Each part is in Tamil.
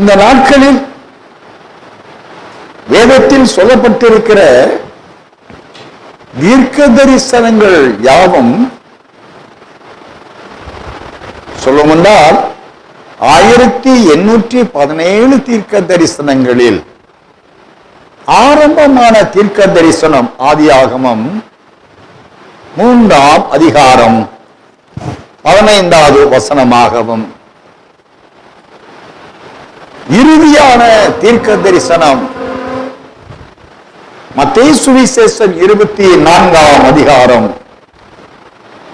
இந்த நாட்களில் வேதத்தில் சொல்லப்பட்டிருக்கிற தீர்க்க தரிசனங்கள் யாவும் சொல்லுமென்றால் 1817 தீர்க்க தரிசனங்களில் ஆரம்பமான தீர்க்க தரிசனம் ஆதியாகமம் 3ஆம் அதிகாரம் 15வது வசனமாகவும், இறுதியான தீர்க்க தரிசனம் மத்தேயு சுவிசேஷம் 24ஆம் அதிகாரம்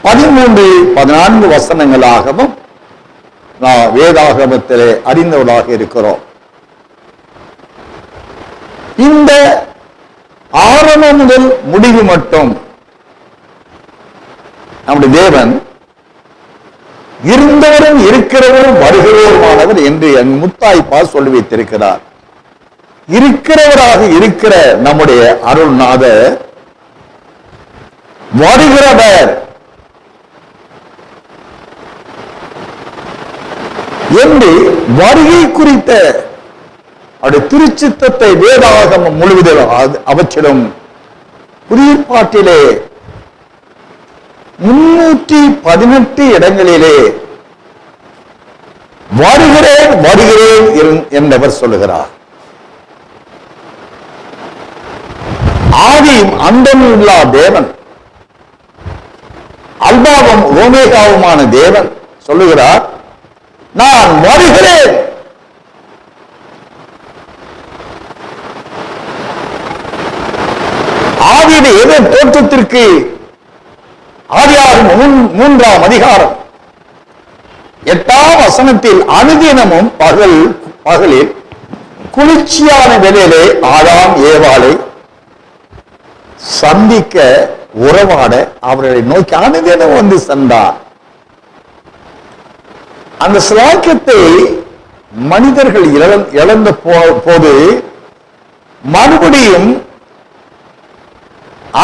13-14 வசனங்களாகவும் நாம் வேதாகமத்திலே அறிந்தவர்களாக இருக்கிறோம். இந்த ஆரம்பம் முதல் முடிவு மட்டும் நம்முடைய தேவன் இருந்தவரும் இருக்கிறவரும் வருகிறவருமானவர் என்று என் முத்தாய்ப்பா சொல்லி வைத்திருக்கிறார். இருக்கிறவராக இருக்கிற நம்முடைய அருள்நாதர் வருகிறவர் என்று வருகை குறித்த அவருடைய திருச்சித்தத்தை வேதாகமம் முழுவதும் அவற்றிலும் புதிய பாட்டிலே 318 இடங்களிலே வருகிறேன் வருகிறேன் என்றவர் சொல்லுகிறார். ஆதியும் அந்தமும் இல்லா தேவன், அல்பாவும் ஓமேகாவுமான தேவன் சொல்லுகிறார், நான் வருகிறேன். ஆதியிலே ஏதேன் தோற்றத்திற்கு ஆதியாகமம் 3ஆம் அதிகாரம் 8ஆம் வசனத்தில் அனுதினமும் பகலில் குளிர்ச்சியான வேளையிலே ஆதாம் ஏவாளை சந்திக்க உறவாட அவர்களை நோக்கி அனுதினம் வந்து சென்றார். அந்த சிலாக்கியத்தை மனிதர்கள் இழந்த போது மறுபடியும்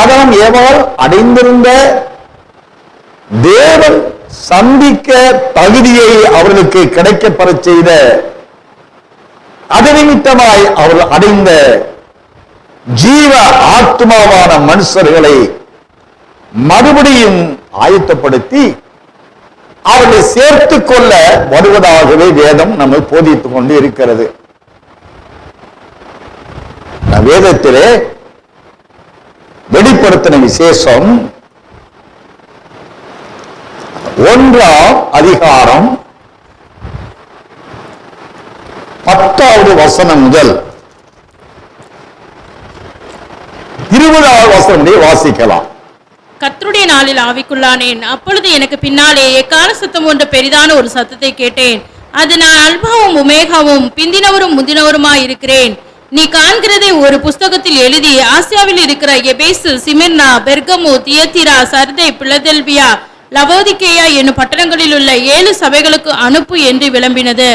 ஆதாம் ஏவாள் அடைந்திருந்த தேவன் சந்திக்க தகுதியை அவர்களுக்கு கிடைக்கப்பெற செய்த அதனிமித்தமாய் அவர்கள் அடைந்த ஜீவ ஆத்மாவான மனுஷர்களை மறுபடியும் ஆயத்தப்படுத்தி அவர்களை சேர்த்துக் கொள்ள வருவதாகவே வேதம் நம்மை போதித்துக் கொண்டு இருக்கிறது. வேதத்திலே வெளிப்படுத்தின விசேஷம் 1ஆம் அதிகாரம் 10வது வசனம் முதல் 20வது வசனம் வாசிக்கலாம். கர்த்தருடைய நாளில் ஆவிக்குள்ளானேன். அப்பொழுது எனக்கு பின்னாலே எக்கால சத்தம் ஒன்று பெரிதான ஒரு சத்தத்தை கேட்டேன். அது நான் அல்பாவும் உமேகாவும் பிந்தினவரும் முந்தினவருமாய் இருக்கிறேன். நீ காண்கிறதை ஒரு புஸ்தகத்தில் எழுதி ஆசியாவில் இருக்கிற எபேசு, சிமிர்னா, பெர்கமு, தியத்திரா, சர்தை, பிலதெல்பியா, லவோதிகேயா என்னும் பட்டணங்களில் உள்ள 7 சபைகளுக்கு அனுப்பு என்று விளம்பினது.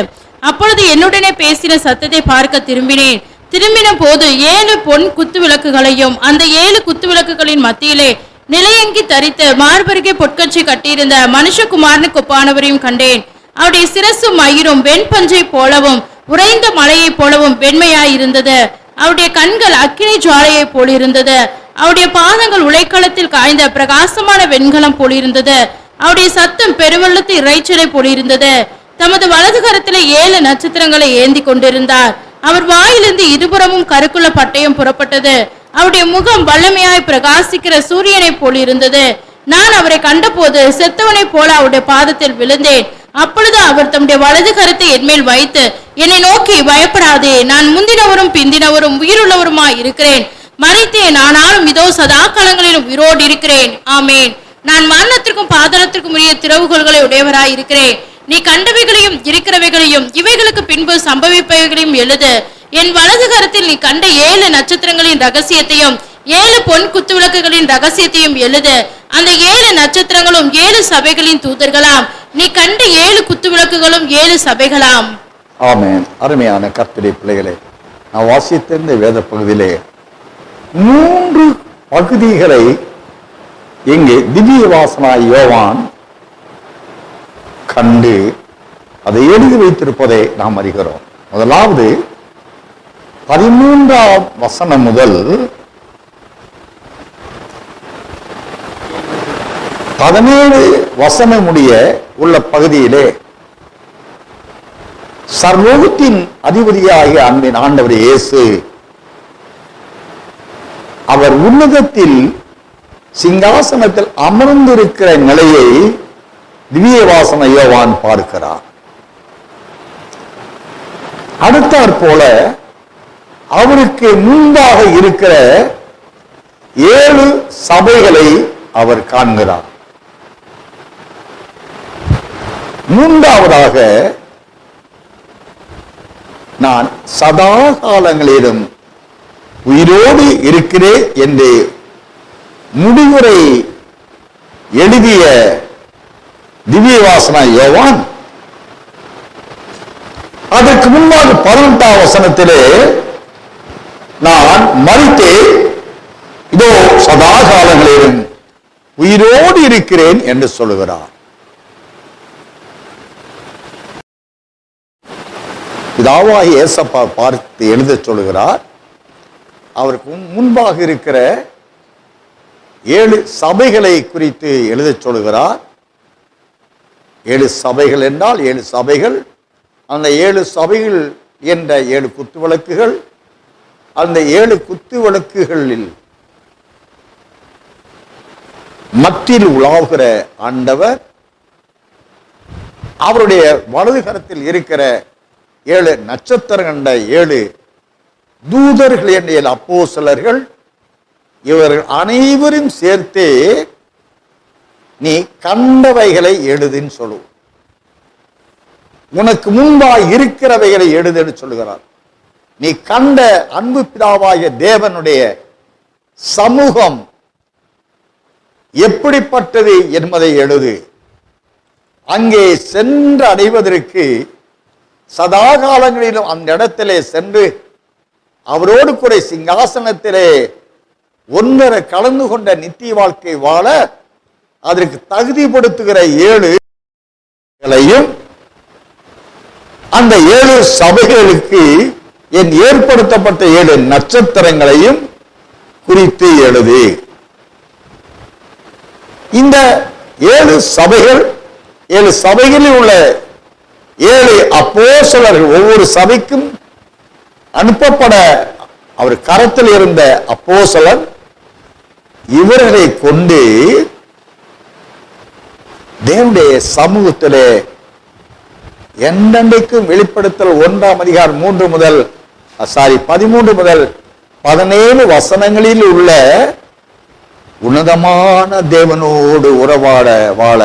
அப்பொழுது என்னுடனே பேசின சத்தத்தை பார்க்க திரும்பினேன். திரும்பின போது 7 பொன் குத்து விளக்குகளையும் அந்த 7 குத்து விளக்குகளின் மத்தியிலே நிலையங்கி தரித்து மார்பருகே பொற்கட்சி கட்டியிருந்த மனுஷகுமாரனுக்கு ஒப்பானவரையும் கண்டேன். அவருடைய சிரசும் மயிரும் வெண்பஞ்சை போலவும் உறைந்த மலையை போலவும் வெண்மையாயிருந்தது. அவருடைய கண்கள் அக்கினி ஜுவாலையை போலிருந்தது. அவருடைய பாதங்கள் உலைக்களத்தில் காய்ந்த பிரகாசமான வெண்கலம் போலிருந்தது. அவருடைய சத்தம் பெருவெள்ளத்து இறைச்சலை போலிருந்தது. தமது வலது கரத்திலே 7 நட்சத்திரங்களை ஏந்தி கொண்டிருந்தார். அவர் வாயிலிருந்து இருபுறமும் கருக்குள்ள பட்டயம் புறப்பட்டது. அவருடைய முகம் வல்லமையாய் பிரகாசிக்கிற சூரியனை போலிருந்தது. நான் அவரை கண்டபோது செத்தவனை போல அவருடைய பாதத்தில் விழுந்தேன். அப்பொழுது அவர் தம்முடைய வலது கரத்தை என்மேல் வைத்து என்னை நோக்கி, பயப்படாதே, நான் முந்தினவரும் பிந்தினவரும் உயிருள்ளவருமாய் இருக்கிறேன். மரித்தேன், ஆனாலும் இதோ சதா காலங்களிலும் உயிரோடு இருக்கிறேன். ஆமேன். நான் மரணத்திற்கும் பாதாளத்திற்கும் உரிய திறவுகோல்களை உடையவராய் இருக்கிறேன். நீ கண்டவைகளையும் இருக்கிறவைகளையும் இவைகளுக்கு பின்பு சம்பவிப்பவைகளையும் எழுது. என் வலது கரத்தில் நீ கண்ட 7 நட்சத்திரங்களின் ரகசியத்தையும் 7 பொன் குத்து விளக்குகளின் ரகசியத்தையும் எழுது. அந்த 7 நட்சத்திரங்களும் 7 சபைகளின் தூதர்களாம். நீ கண்ட 7 குத்து விளக்குகளும் 7 சபைகளாம். ஆமென். அருமையான கர்த்தருடைய பிள்ளைகளே, நான் வாசித்த இந்த வேத பகுதியிலே 3 பகுதிகளை இங்கே திவ்ய வாசனாய் யோவான் கண்டு அதை எழுதி வைத்திருப்பதை நாம் அறிகிறோம். முதலாவது 13ஆம் வசனம் முதல் 17 வசனம் முடிய உள்ள பகுதியிலே சர்வலோகத்தின் அதிபதியாகிய அன்பின் ஆண்டவர் இயேசு அவர் உன்னதத்தில் சிங்காசனத்தில் அமர்ந்திருக்கிற நிலையை திவ்யவாசன யோவான் பார்க்கிறார். அடுத்தாற் போல அவருக்கு முன்பாக இருக்கிற 7 சபைகளை அவர் காண்கிறார். மூன்றாவதாக நான் சதா காலங்களிலும் உயிரோடு இருக்கிறேன் என்று முடிவுரை எழுதிய திவ்யவாசன யோவான் அதற்கு முன்பாக 18ஆம் வசனத்திலே நான் மரித்தேன், இதோ சதா காலங்களிலும் உயிரோடு இருக்கிறேன் என்று சொல்லுகிறார். பிதாவாகிய இயேசப்பா பார்த்து எழுத சொல்லுகிறார். அவருக்கு முன்பாக இருக்கிற 7 சபைகளை குறித்து எழுத சொல்லுகிறார். 7 சபைகள் என்றால் 7 சபைகள், அந்த 7 சபைகள் என்ற 7 குத்துவிளக்குகள், அந்த 7 குத்துவிளக்குகளில் மத்தியில் உலாவுகிற ஆண்டவர், அவருடைய வலது கரத்தில் இருக்கிற 7 நட்சத்திரம் கண்ட 7 தூதர்கள் என்ற 7 அப்போஸ்தலர்கள், இவர்கள் அனைவரும் சேர்த்து நீ கண்டவைகளை எழுதுன்னு சொல்லுவோம். உனக்கு முன்பாய் இருக்கிறவைகளை எழுதுன்னு சொல்லுகிறார். நீ கண்ட அன்பு பிதாவாகிய தேவனுடைய சமூகம் எப்படிப்பட்டது என்பதை எழுது. அங்கே சென்று அடைவதற்கு சதா காலங்களிலும் அந்த இடத்திலே சென்று அவரோடு கூட சிங்காசனத்திலே ஒன்றரை கலந்து கொண்ட நித்திய வாழ்க்கை வாழ அதற்கு தகுதிப்படுத்துகிற 7 அந்த 7 சபைகளுக்கு என் ஏற்படுத்தப்பட்ட 7 நட்சத்திரங்களையும் குறித்து எழுது. இந்த 7 சபைகள், 7 சபைகளில் உள்ள 7 அப்போஸ்தலர்கள், ஒவ்வொரு சபைக்கும் அனுப்பப்பட அவர் கரத்தில் இருந்த அப்போஸ்தலர், இவர்களை கொண்டு தேவனுடைய சமூகத்திலே என்றென்றைக்கும் வெளிப்படுத்தல் 1ஆம் அதிகாரம் 13 முதல் 17 வசனங்களில் உள்ள உன்னதமான தேவனோடு உறவாட வாழ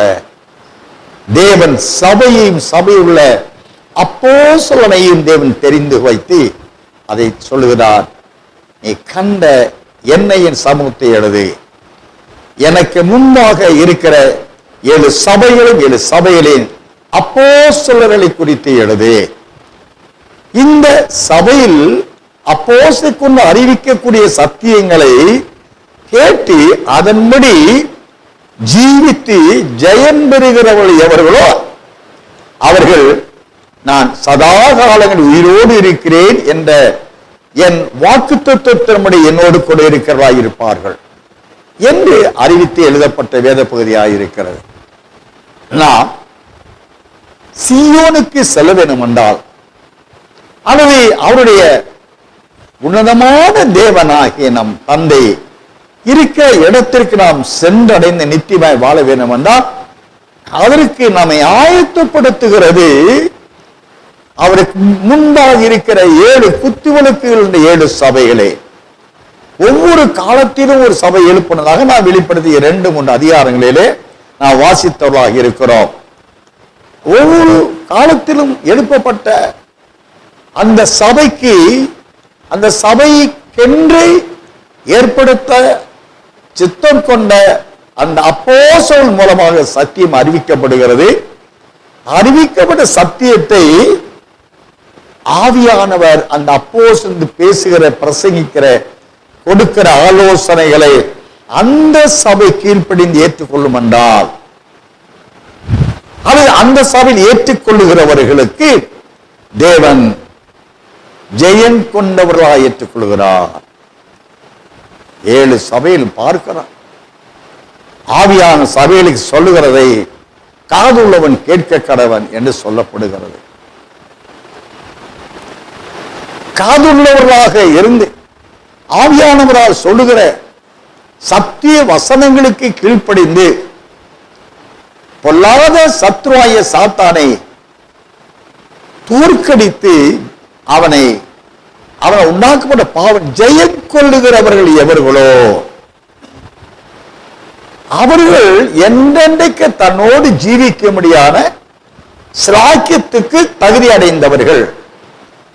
தேவன் சபையுள்ள அப்போஸ்தலனையும் தேவன் தெரிந்து வைத்து அதை சொல்லுகிறார். நீ கண்ட என்னையின் சமூகத்தை எழுது. எனக்கு முன்பாக இருக்கிற 7 சபைகளும் 7 சபைகளின் அப்போஸ்தலர்களை குறித்து எழுது. இந்த சபையில் அப்போஸ்தலர் கொண்டு அறிவிக்கக்கூடிய சத்தியங்களை கேட்டு அதன்படி ஜீவித்து ஜெயம் பெறுகிறவர்கள் எவர்களோ அவர்கள் நான் சதா காலங்களில் உயிரோடு இருக்கிறேன் என்ற என் வாக்குத்தத்தத்தின்படி என்னோடு கூட இருக்கிறவராய் இருப்பார்கள் என்று அறிவித்து எழுதப்பட்ட வேத பகுதியாயிருக்கிறது. நாம் சீயோனுக்கு செல்ல வேண்டும் என்றால் அல்லது அவருடைய உன்னதமான தேவனாகிய நம் தந்தை இருக்கிற இடத்திற்கு நாம் சென்றடைந்த நித்தியமாய் வாழ வேண்டும் என்றால் அதற்கு நம்மை ஆயத்தப்படுத்துகிறது அவருக்கு முன்பாக இருக்கிற 7 குத்துவிளக்குகள், 7 சபைகளே. ஒவ்வொரு காலத்திலும் ஒரு சபை எழுப்பினதாக நான் வெளிப்படுத்திய 2-3 அதிகாரங்களிலே நான் வாசித்தவர்களாக இருக்கிறோம். ஒவ்வொரு காலத்திலும் எழுப்பப்பட்ட அந்த சபைக்கு, அந்த சபைக்கென்று ஏற்படுத்த சித்தம் கொண்ட அந்த அப்போஸ்தலர் மூலமாக சத்தியம் அறிவிக்கப்படுகிறது. அறிவிக்கப்பட்ட சத்தியத்தை ஆவியானவர் அந்த அப்போஸ்தலர் பேசுகிற, பிரசங்கிக்கிற, கொடுக்கிற ஆலோசனைகளை அந்த சபை கீழ்ப்படிந்து ஏற்றுக்கொள்ளும் என்றால் அது அந்த சபையில் ஏற்றுக்கொள்ளுகிறவர்களுக்கு தேவன் ஜெயம் கொண்டவர்களாக ஏற்றுக்கொள்கிறார். 7 சபையில் பார்க்கிறார். ஆவியான சபைகளுக்கு சொல்லுகிறதை காதுள்ளவன் கேட்க கடவன் என்று சொல்லப்படுகிறது. காதுள்ளவர்களாக இருந்து ஆவியானவரால் சொல்லுகிற சத்திய வசனங்களுக்கு கீழ்ப்படிந்து பொல்லாத சத்ருவாய சாத்தானை தோற்கடித்து அவனை உண்டாக்கப்பட்ட பாவம் ஜெயம் கொள்ளுகிறவர்கள் எவர்களோ அவர்கள் என்றென்றைக்கு தன்னோடு ஜீவிக்க முடியாத சிலாக்கியத்துக்கு தகுதி அடைந்தவர்கள்.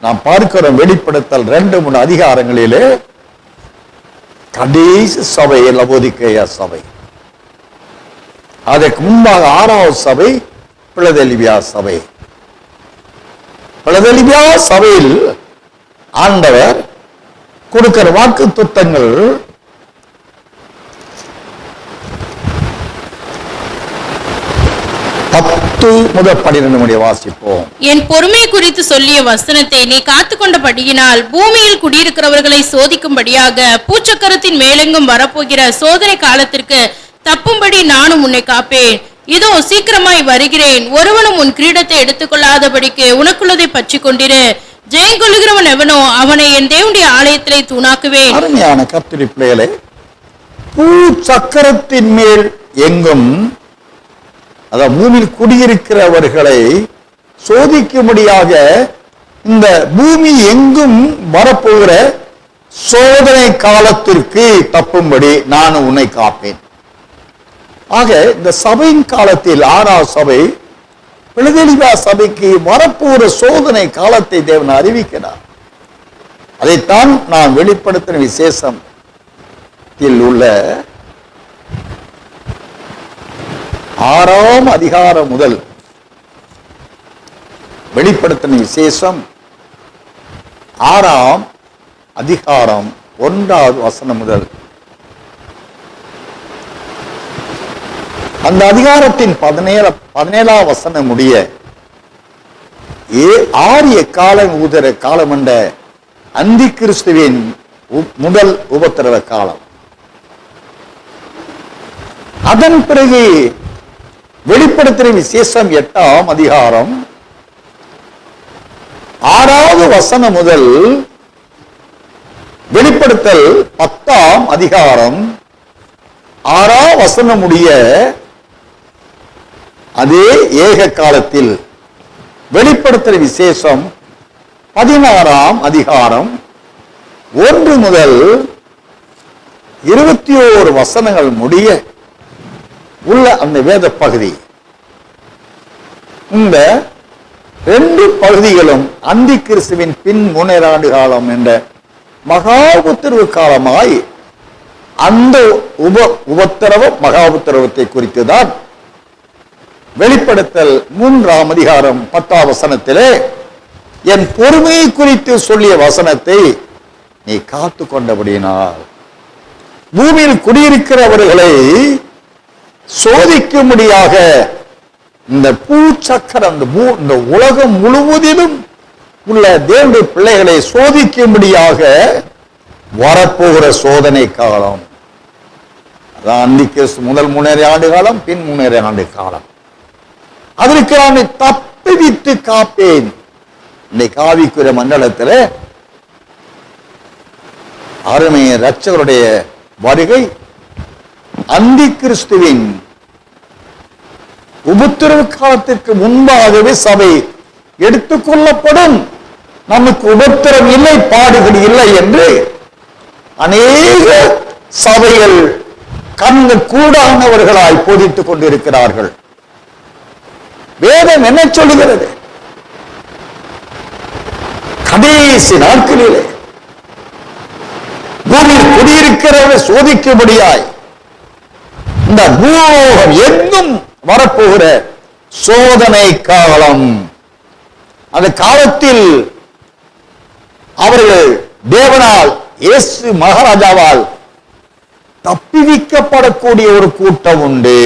நாம் பார்க்கிறோம் வெளிப்படுத்தல் 2-3 அதிகாரங்களிலே கடைசி சபை லவோதிக்கேயா சபை, அதற்கு முன்பாக 6வது சபை பிலதெல்பியா சபை. பிலதெல்பியா சபையில் ஆண்டவர் கொடுக்கிற வாக்கு துத்தங்கள் 10 முதல் 12 முடிய வாசிப்போம். என் பொறுமை குறித்து சொல்லிய வசனத்தை நீ காத்துக்கொண்டபடியினால் பூமியில் குடியிருக்கிறவர்களை சோதிக்கும்படியாக பூச்சக்கரத்தின் மேலெங்கும் வரப்போகிற சோதனை காலத்திற்கு தப்பும்படி நானும் உன்னை காப்பேன். இதோ சீக்கிரமாய் வருகிறேன். ஒருவனும் உன் கிரீடத்தை எடுத்துக்கொள்ளாதபடிக்கு உனக்குள்ளதை பற்றி கொண்டிரு. ஜெயம் கொள்ளுகிறவன் எவனோ அவனை என் தேவனுடைய ஆலயத்திலே தூணாக்குவேன். அருமையான கர்த்தருடைய பிள்ளைகளே, பூச்சக்கரத்தின் மேல் எங்கும் அதாவது பூமியில் குடியிருக்கிறவர்களை சோதிக்கும்படியாக இந்த பூமி எங்கும் வரப்போகிற சோதனை காலத்திற்கு தப்பும்படி நான் உன்னை காப்பேன். ஆக இந்த சபையின் காலத்தில் 6வது சபை பிலதெல்பியா சபைக்கு வரப்போகிற சோதனை காலத்தை தேவன் அறிவிக்கிறார். அதைத்தான் நான் வெளிப்படுத்தின விசேஷத்தில் உள்ள 6ஆம் அதிகாரம் முதல் வெளிப்படுத்தின விசேஷம் 6ஆம் அதிகாரம் 1வது வசனம் முதல் அந்த அதிகாரத்தின் 17ஆம் வசனம் முடிய 6 எக்காலம் ஊதர காலம் என்ற அந்தி கிறிஸ்துவின் முதல் உபத்திரவ காலம். அதன் பிறகு வெளிப்படுத்தின விசேஷம் 8ஆம் அதிகாரம் 6வது வசனம் முதல் வெளிப்படுத்தல் 10ஆம் அதிகாரம் 6ஆம் வசனம் முடிய அதே ஏக காலத்தில் வெளிப்படுத்தின விசேஷம் 16ஆம் அதிகாரம் 1 முதல் 21 வசனங்கள் முடிய உள்ள அந்த வேத பகுதி. இந்த 2 பகுதிகளும் அந்தி கிறிஸ்துவின் பின் 3 ஆண்டு காலம் என்ற மகா உபத்திரவு காலமாய் அந்த உபத்திரவம் மகா உபத்திரவத்தை குறித்துதான் வெளிப்படுத்தல் 3ஆம் அதிகாரம் 10ஆம் வசனத்திலே என் பொறுமையை குறித்து சொல்லிய வசனத்தை நீ காத்து கொண்டபடியினால் பூமியில் குடியிருக்கிறவர்களை சோதிக்கும்படியாக இந்த பூச்சக்கரம் இந்த உலகம் முழுவதிலும் உள்ள தேவனுடைய பிள்ளைகளை சோதிக்கும்படியாக வரப்போகிற சோதனை காலம். அதான் அன்றைக்கு முதல் 3 ஆண்டு காலம், பின் 3 ஆண்டு காலம். அதற்கு நான் தப்பிவித்து காப்பேன். இன்னைக்கு ஆவிக்குரிய மண்டலத்தில் அருமை இரட்சகருடைய வருகை அந்தி கிறிஸ்துவின் உபத்திரவு காலத்திற்கு முன்பாகவே சபை எடுத்துக்கொள்ளப்படும். நமக்கு உபத்திரம் இல்லை, பாடுகள் இல்லை என்று அநேக சபைகள் கண்ணு கூடானவர்களாய் போதித்துக் கொண்டிருக்கிறார்கள். வேதம் என்ன சொல்லுகிறது? கடைசி நாட்களிலே பூமியில் குடியிருக்கிறவர்கள் சோதிக்கும்படியாய் இந்த பூலோகம் எங்கும் வரப்போகிற சோதனை காலம். அந்த காலத்தில் அவர்கள் தேவனால் இயேசு மகாராஜாவால் தப்பிவிக்கப்படக்கூடிய ஒரு கூட்டம் உண்டு.